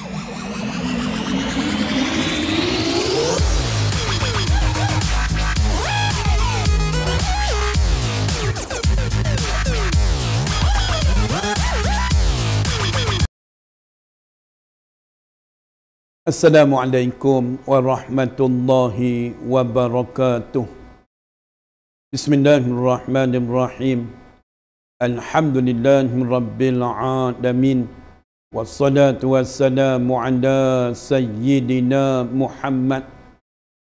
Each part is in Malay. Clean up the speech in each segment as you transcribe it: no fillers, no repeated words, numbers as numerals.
Assalamualaikum warahmatullahi wabarakatuh. Bismillahirrahmanirrahim. Alhamdulillahi rabbil alamin. Wassalatu wassalamu ala sayyidina Muhammad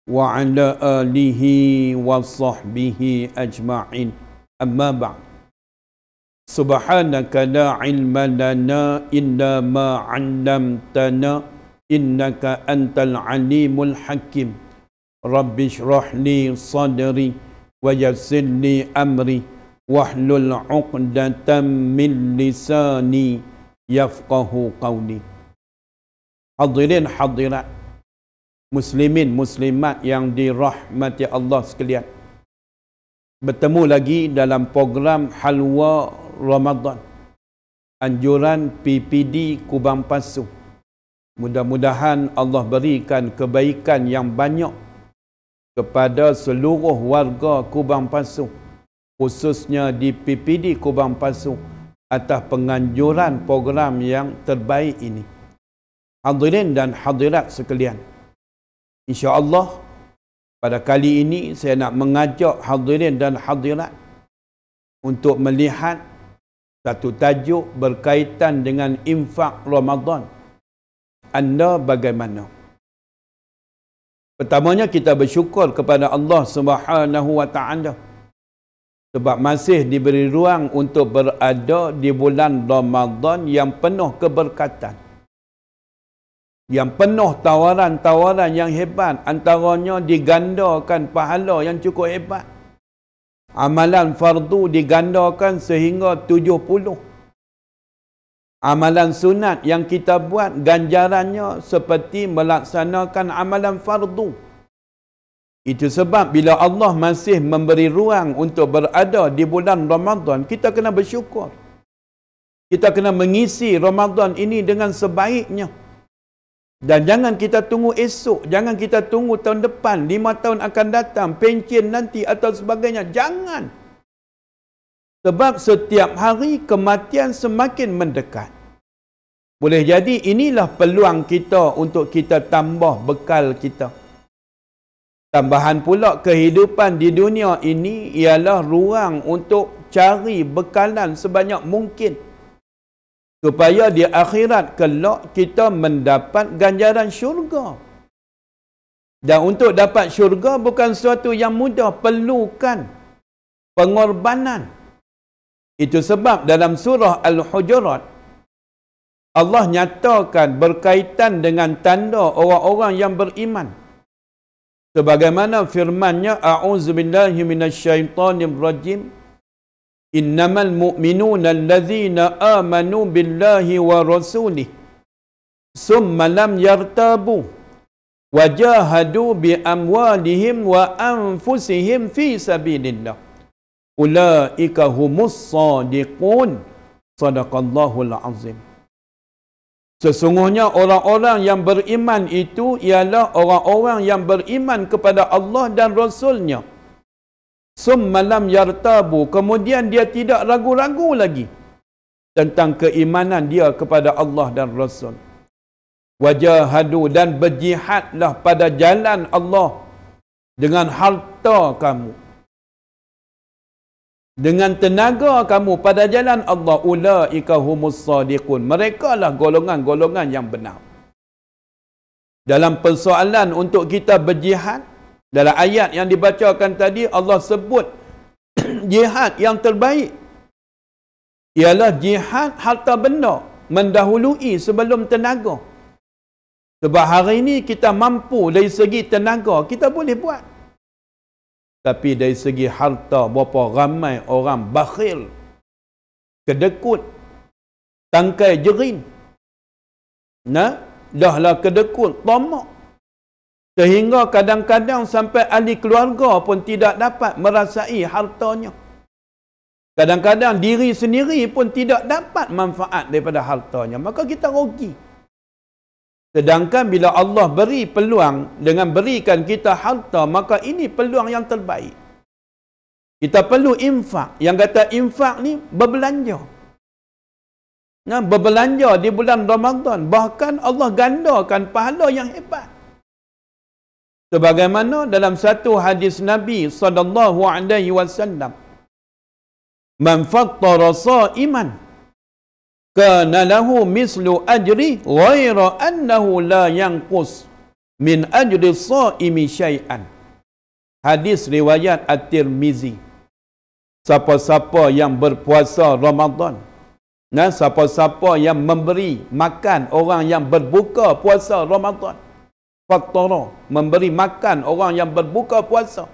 wa ala alihi wa sahbihi ajma'in. Amma ba'd. Subhanaka la ilma lana illa ma 'allamtana innaka antal alimul hakim. Rabbi shrah li sadri wa yassir li amri wahlul 'uqdatam min lisani yafqahu qawli. Hadirin hadirat, muslimin muslimat yang dirahmati Allah sekalian, bertemu lagi dalam program Halwa Ramadan, anjuran PPD Kubang Pasu. Mudah-mudahan Allah berikan kebaikan yang banyak kepada seluruh warga Kubang Pasu, khususnya di PPD Kubang Pasu, atas penganjuran program yang terbaik ini. Hadirin dan hadirat sekalian, insya-Allah pada kali ini saya nak mengajak hadirin dan hadirat untuk melihat satu tajuk berkaitan dengan infak Ramadan. Anda bagaimana? Pertamanya kita bersyukur kepada Allah Subhanahu wa taala sebab masih diberi ruang untuk berada di bulan Ramadan yang penuh keberkatan, yang penuh tawaran-tawaran yang hebat, antaranya digandakan pahala yang cukup hebat. Amalan fardu digandakan sehingga 70. Amalan sunat yang kita buat ganjarannya seperti melaksanakan amalan fardu. Itu sebab bila Allah masih memberi ruang untuk berada di bulan Ramadan, kita kena bersyukur. Kita kena mengisi Ramadan ini dengan sebaiknya. Dan jangan kita tunggu esok, jangan kita tunggu tahun depan, 5 tahun akan datang, pencen nanti atau sebagainya. Jangan. Sebab setiap hari kematian semakin mendekat. Boleh jadi inilah peluang kita untuk kita tambah bekal kita. Tambahan pula kehidupan di dunia ini ialah ruang untuk cari bekalan sebanyak mungkin, supaya di akhirat kelak kita mendapat ganjaran syurga. Dan untuk dapat syurga bukan sesuatu yang mudah, perlukan pengorbanan. Itu sebab dalam surah Al-Hujurat Allah nyatakan berkaitan dengan tanda orang-orang yang beriman. Sebagaimana firman-Nya, a'udzubillahi minasyaitonirrajim, innamal mu'minuna allazina amanu billahi wa rasulih summa lam yartabu wajahadu bi amwalihim wa anfusihim fi sabilillah ulaika humus shadiqun. Sadaqallahul azim. Sesungguhnya orang-orang yang beriman itu ialah orang-orang yang beriman kepada Allah dan Rasul-Nya. Summa lam yartabu, kemudian dia tidak ragu-ragu lagi tentang keimanan dia kepada Allah dan Rasul. Wajahadu, dan berjihadlah pada jalan Allah dengan harta kamu, dengan tenaga kamu pada jalan Allah. Ulaika humus shadiqun, mereka lah golongan-golongan yang benar. Dalam persoalan untuk kita berjihad, dalam ayat yang dibacakan tadi Allah sebut jihad yang terbaik ialah jihad harta benda, mendahului sebelum tenaga. Sebab hari ini kita mampu dari segi tenaga, kita boleh buat. Tapi dari segi harta, berapa ramai orang bakhil, kedekut, tangkai jerin. Dahlah kedekut, tamak. Sehingga kadang-kadang sampai ahli keluarga pun tidak dapat merasai hartanya. Kadang-kadang diri sendiri pun tidak dapat manfaat daripada hartanya. Maka kita rugi. Sedangkan bila Allah beri peluang dengan berikan kita harta, maka ini peluang yang terbaik. Kita perlu infak. Yang kata infak ni berbelanja. Nah, berbelanja di bulan Ramadan. Bahkan Allah gandakan pahala yang hebat. Sebagaimana dalam satu hadis Nabi SAW, man fattara sha'iman kana lahu mislu ajri ghaira annahu la yanqus min ajri sha'imi syai'an. Hadis riwayat At-Tirmizi. Siapa-siapa yang berpuasa Ramadan, nah, siapa-siapa yang memberi makan orang yang berbuka puasa Ramadan, fattara, memberi makan orang yang berbuka puasa,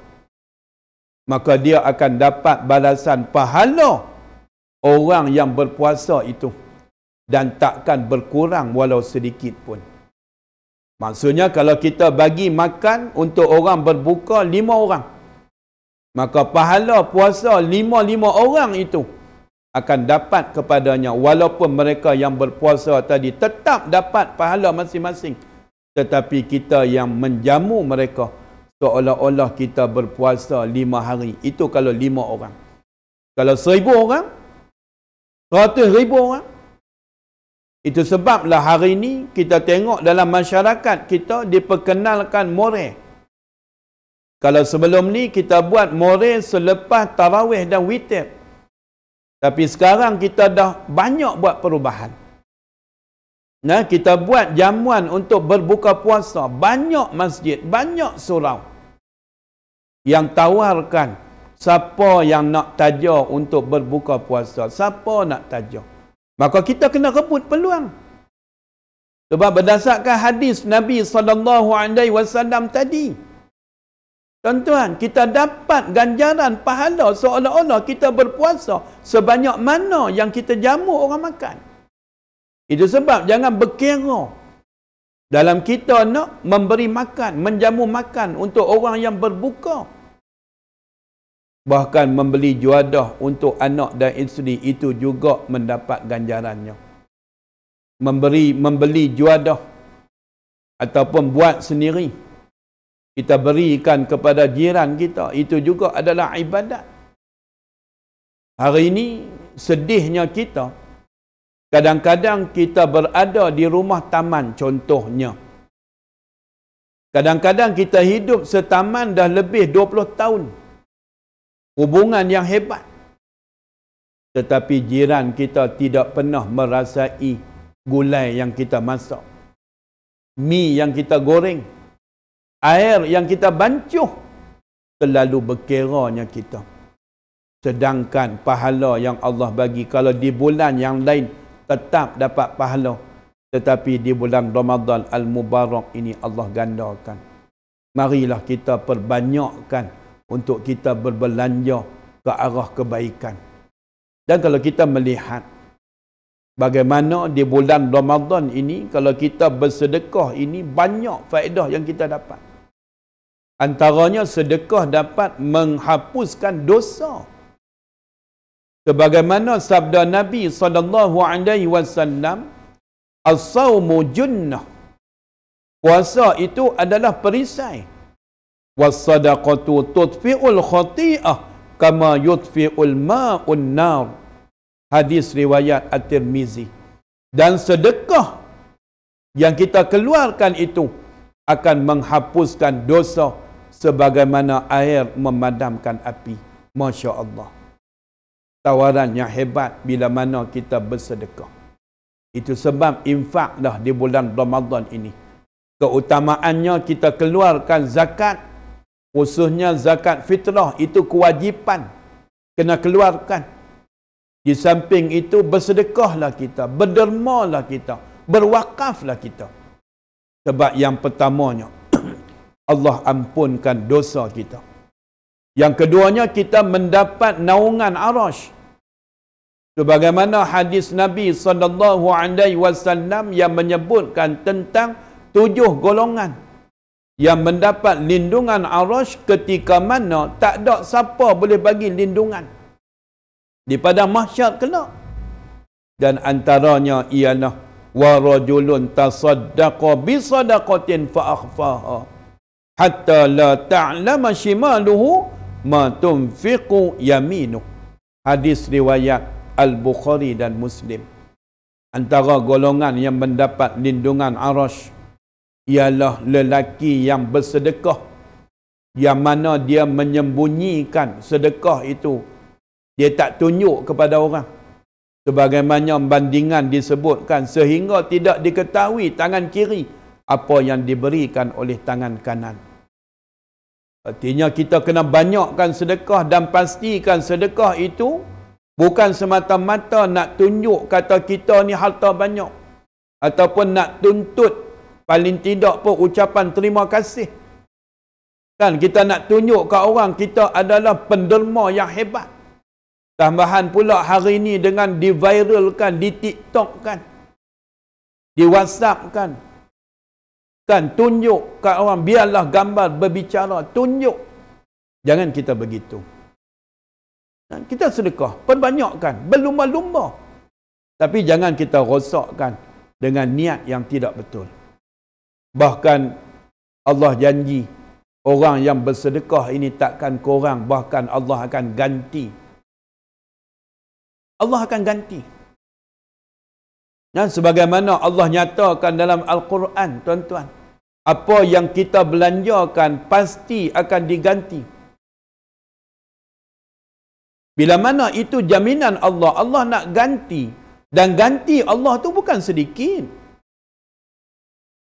maka dia akan dapat balasan pahala orang yang berpuasa itu, dan takkan berkurang walau sedikit pun. Maksudnya kalau kita bagi makan untuk orang berbuka 5 orang, maka pahala puasa 5 orang itu akan dapat kepadanya, walaupun mereka yang berpuasa tadi tetap dapat pahala masing-masing, tetapi kita yang menjamu mereka seolah-olah kita berpuasa 5 hari. Itu kalau 5 orang. Kalau 1000 orang, 100,000 orang. Itu sebablah hari ini kita tengok dalam masyarakat kita diperkenalkan more. Kalau sebelum ni kita buat more selepas tarawih dan witir. Tapi sekarang kita dah banyak buat perubahan. Nah, kita buat jamuan untuk berbuka puasa. Banyak masjid, banyak surau yang tawarkan siapa yang nak taja untuk berbuka puasa, siapa nak taja. Maka kita kena rebut peluang. Sebab berdasarkan hadis Nabi SAW tadi, tuan-tuan, kita dapat ganjaran pahala seolah-olah kita berpuasa sebanyak mana yang kita jamu orang makan. Itu sebab jangan berkira dalam kita nak memberi makan, menjamu makan untuk orang yang berbuka. Bahkan membeli juadah untuk anak dan isteri itu juga mendapat ganjarannya. Membeli juadah ataupun buat sendiri, kita berikan kepada jiran kita, itu juga adalah ibadat. Hari ini sedihnya kita, kadang-kadang kita berada di rumah taman contohnya. Kadang-kadang kita hidup setaman dah lebih 20 tahun. Hubungan yang hebat. Tetapi jiran kita tidak pernah merasai gulai yang kita masak, mi yang kita goreng, air yang kita bancuh. Terlalu berkiranya kita. Sedangkan pahala yang Allah bagi, kalau di bulan yang lain tetap dapat pahala, tetapi di bulan Ramadan Al-Mubarak ini Allah gandakan. Marilah kita perbanyakkan untuk kita berbelanja ke arah kebaikan. Dan kalau kita melihat bagaimana di bulan Ramadan ini, kalau kita bersedekah ini, banyak faedah yang kita dapat. Antaranya sedekah dapat menghapuskan dosa. Sebagaimana sabda Nabi SAW, as-sawmu junnah. Puasa itu adalah perisai. Was-sadaqatu tudfi'ul khati'ah kama yudfi'ul ma'un nar. Hadis riwayat At-Tirmizi. Dan sedekah yang kita keluarkan itu akan menghapuskan dosa sebagaimana air memadamkan api. Masya Allah. Tawaran yang hebat bila mana kita bersedekah. Itu sebab infak dah di bulan Ramadan ini. Keutamaannya kita keluarkan zakat, khususnya zakat fitrah, itu kewajipan. Kena keluarkan. Di samping itu bersedekahlah kita, berdermalah kita, berwakaflah kita. Sebab yang pertamanya Allah ampunkan dosa kita. Yang keduanya kita mendapat naungan arasy. Sebagaimana hadis Nabi SAW yang menyebutkan tentang 7 golongan yang mendapat lindungan arasy ketika mana tak ada siapa boleh bagi lindungan di padang mahsyar kelak. Dan antaranya ialah wa rajulun tasaddaqa bi sadaqatin fa akhfaha hatta la ta'lama shimaluhu ma tunfiqu yaminuh. Hadis riwayat Al-Bukhari dan Muslim. Antara golongan yang mendapat lindungan arasy ialah lelaki yang bersedekah, yang mana dia menyembunyikan sedekah itu, dia tak tunjuk kepada orang, sebagaimana bandingan disebutkan, sehingga tidak diketahui tangan kiri apa yang diberikan oleh tangan kanan. Artinya kita kena banyakkan sedekah dan pastikan sedekah itu bukan semata-mata nak tunjuk kata kita ni harta banyak, ataupun nak tuntut paling tidak pun ucapan terima kasih. Kan kita nak tunjuk ke orang kita adalah penderma yang hebat. Tambahan pula hari ini dengan diviralkan, di TikTok kan, di WhatsApp kan, tunjuk ke orang, biarlah gambar berbicara, tunjuk. Jangan kita begitu. Kita sedekah, perbanyakkan, berlumba-lumba. Tapi jangan kita rosakkan dengan niat yang tidak betul. Bahkan Allah janji, orang yang bersedekah ini takkan kurang, bahkan Allah akan ganti. Allah akan ganti. Dan sebagaimana Allah nyatakan dalam Al-Quran, tuan-tuan, apa yang kita belanjakan pasti akan diganti. Bila mana itu jaminan Allah, Allah nak ganti. Dan ganti Allah tu bukan sedikit.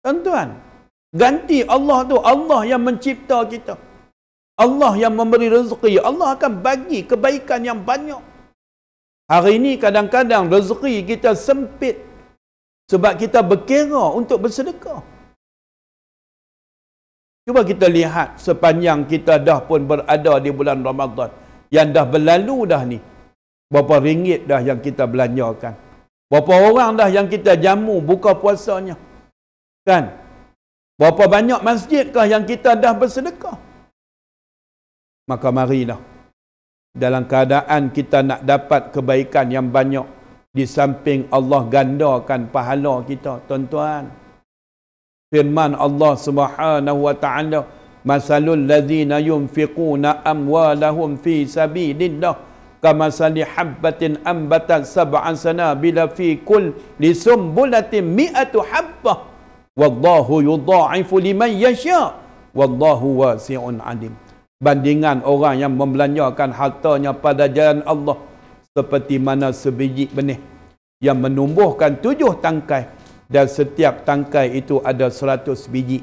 Tuan-tuan, ganti Allah tu, Allah yang mencipta kita, Allah yang memberi rezeki, Allah akan bagi kebaikan yang banyak. Hari ini kadang-kadang rezeki kita sempit sebab kita berkira untuk bersedekah. Cuba kita lihat sepanjang kita dah pun berada di bulan Ramadan, yang dah berlalu dah ni, berapa ringgit dah yang kita belanjakan, berapa orang dah yang kita jamu buka puasanya, kan? Berapa banyak masjidkah yang kita dah bersedekah? Maka marilah, dalam keadaan kita nak dapat kebaikan yang banyak, di samping Allah gandakan pahala kita, tuan-tuan, firman Allah Subhanahu wa ta'ala, masalul ladzina yunfiquna amwalahum fi sabilillah kamasali habbatin ambatat sab'a sanabila fi kulli sumbulatin mi'atu habbah wallahu yudha'ifu liman yasha wallahu wasi'un alim. Bandingan orang yang membelanjakan hartanya pada jalan Allah seperti mana sebiji benih yang menumbuhkan 7 tangkai, dan setiap tangkai itu ada 100 biji.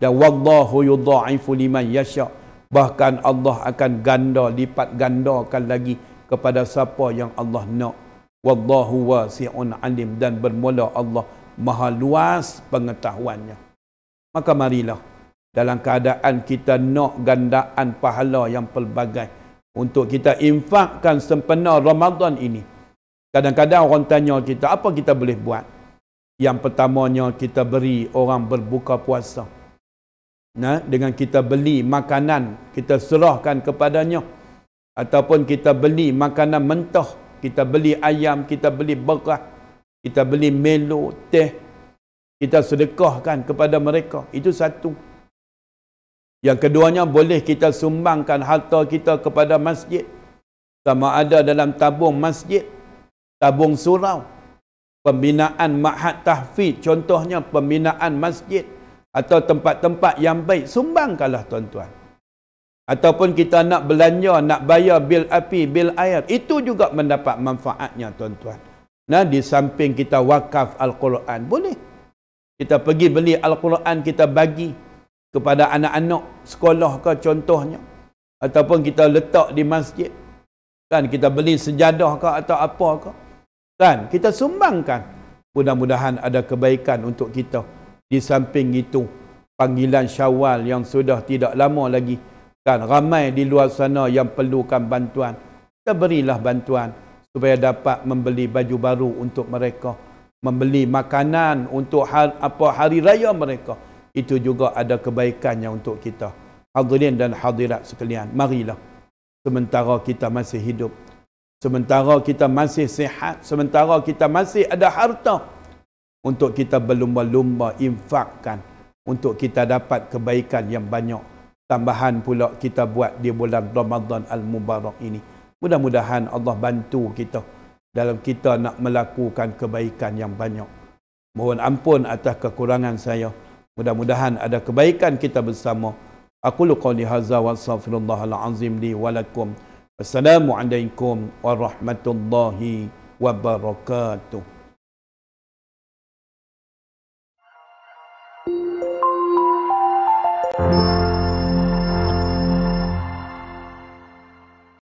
Dan wallahu yudha'ifu liman yasha, bahkan Allah akan ganda, lipat gandakan lagi kepada siapa yang Allah nak. Wallahu wasi'un alim, dan bermula Allah maha luas pengetahuannya. Maka marilah, dalam keadaan kita nak gandaan pahala yang pelbagai, untuk kita infakkan sempena Ramadan ini. Kadang-kadang orang tanya kita, apa kita boleh buat? Yang pertamanya, kita beri orang berbuka puasa. Nah, dengan kita beli makanan, kita serahkan kepadanya. Ataupun kita beli makanan mentah, kita beli ayam, kita beli beras, kita beli melo, teh, kita sedekahkan kepada mereka. Itu satu. Yang keduanya, boleh kita sumbangkan harta kita kepada masjid. Sama ada dalam tabung masjid, tabung surau, pembinaan ma'had tahfidz, contohnya pembinaan masjid, atau tempat-tempat yang baik, sumbangkanlah tuan-tuan. Ataupun kita nak belanja, nak bayar bil api, bil air, itu juga mendapat manfaatnya tuan-tuan. Nah, di samping kita wakaf Al-Quran, boleh kita pergi beli Al-Quran, kita bagi kepada anak-anak sekolah ke contohnya, ataupun kita letak di masjid, kan, kita beli sejadah ke atau apa ke, kan, kita sumbangkan. Mudah-mudahan ada kebaikan untuk kita. Di samping itu, panggilan Syawal yang sudah tidak lama lagi, kan, ramai di luar sana yang perlukan bantuan. Kita berilah bantuan supaya dapat membeli baju baru untuk mereka, membeli makanan untuk hari raya mereka. Itu juga ada kebaikannya untuk kita. Hadirin dan hadirat sekalian, marilah, sementara kita masih hidup, sementara kita masih sihat, sementara kita masih ada harta, untuk kita berlumba-lumba infakkan untuk kita dapat kebaikan yang banyak. Tambahan pula kita buat di bulan Ramadan Al-Mubarak ini. Mudah-mudahan Allah bantu kita dalam kita nak melakukan kebaikan yang banyak. Mohon ampun atas kekurangan saya. Mudah-mudahan ada kebaikan kita bersama. Aqulu qawli hadza wa astaghfirullahal azim li wa lakum. Assalamualaikum warahmatullahi wabarakatuh.